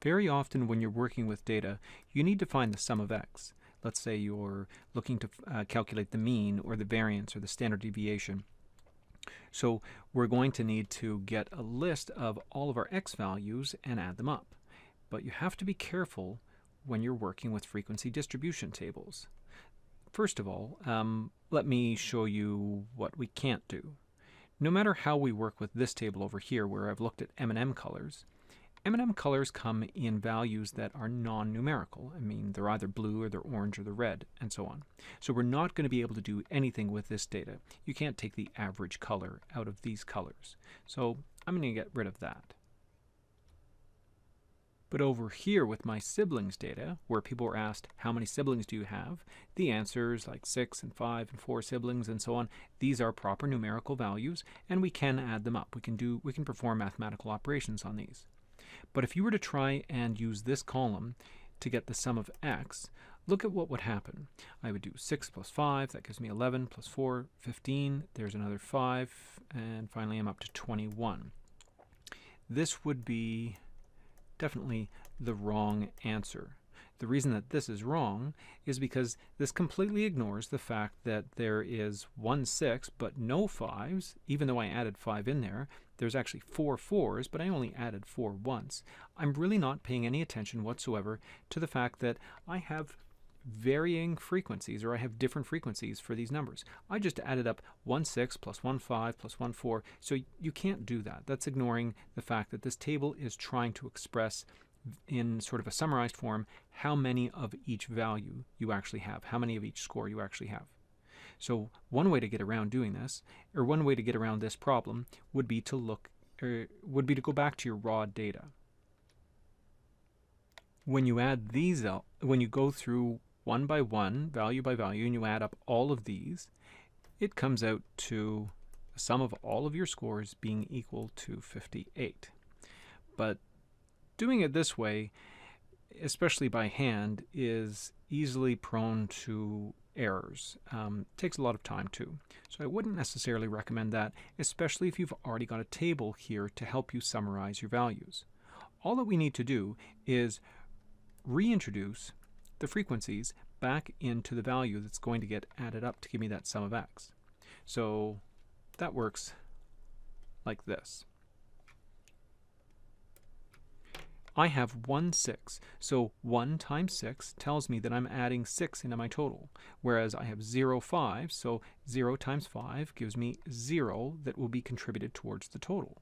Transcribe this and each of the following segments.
Very often when you're working with data, you need to find the sum of x. Let's say you're looking to calculate the mean or the variance or the standard deviation. So we're going to need to get a list of all of our x values and add them up. But you have to be careful when you're working with frequency distribution tables. First of all, let me show you what we can't do. No matter how we work with this table over here where I've looked at M&M colors come in values that are non-numerical. I mean, they're either blue or they're orange or they're red, and so on. So we're not going to be able to do anything with this data. You can't take the average color out of these colors. So I'm going to get rid of that. But over here with my siblings data, where people were asked, how many siblings do you have? The answers like 6 and 5 and 4 siblings and so on, these are proper numerical values, and we can add them up. We can perform mathematical operations on these. But if you were to try and use this column to get the sum of x, look at what would happen. I would do 6 plus 5, that gives me 11, plus 4, 15, there's another 5, and finally I'm up to 21. This would be definitely the wrong answer. The reason that this is wrong is because this completely ignores the fact that there is 1 6 but no 5s, even though I added 5 in there. There's actually 4 4s, but I only added 4 once. I'm really not paying any attention whatsoever to the fact that I have varying frequencies, or I have different frequencies for these numbers. I just added up 1 6 plus 1 5 plus 1 4, so you can't do that. That's ignoring the fact that this table is trying to express in sort of a summarized form how many of each value you actually have, how many of each score you actually have. So one way to get around doing this, or one way to get around this problem, would be to go back to your raw data. When you add these up, when you go through one by one, value by value, and you add up all of these, it comes out to the sum of all of your scores being equal to 58. But doing it this way, especially by hand, is easily prone to errors. Takes a lot of time too. So I wouldn't necessarily recommend that, especially if you've already got a table here to help you summarize your values. All that we need to do is reintroduce the frequencies back into the value that's going to get added up to give me that sum of x. So that works like this. I have 1 6, so 1 times 6 tells me that I'm adding 6 into my total, whereas I have 0 5, so 0 times 5 gives me 0 that will be contributed towards the total.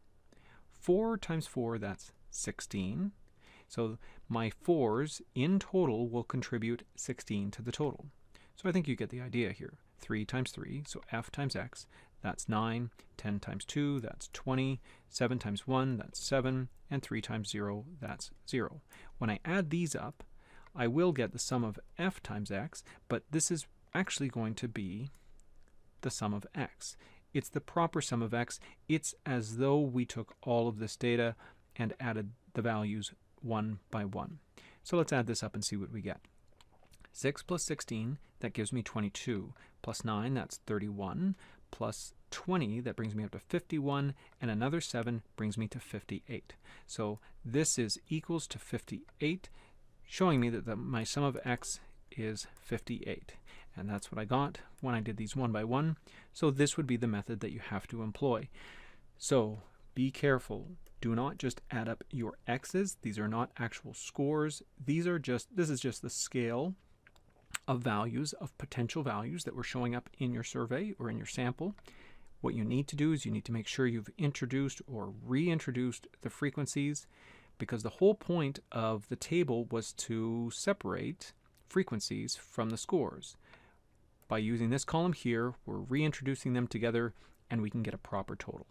4 times 4, that's 16. So my 4s in total will contribute 16 to the total. So I think you get the idea here. 3 times 3, so f times x, that's 9. 10 times 2, that's 20. 7 times 1, that's 7. And 3 times 0, that's 0. When I add these up, I will get the sum of f times x, but this is actually going to be the sum of x. It's the proper sum of x. It's as though we took all of this data and added the values one by one. So let's add this up and see what we get. 6 plus 16, that gives me 22. Plus 9, that's 31. Plus 20, that brings me up to 51. And another 7 brings me to 58. So this is equals to 58, showing me that my sum of x is 58. And that's what I got when I did these one by one. So this would be the method that you have to employ. So be careful. Do not just add up your x's. These are not actual scores. This is just the scale of values, of potential values that were showing up in your survey or in your sample. What you need to do is you need to make sure you've introduced or reintroduced the frequencies, because the whole point of the table was to separate frequencies from the scores. By using this column here, we're reintroducing them together and we can get a proper total.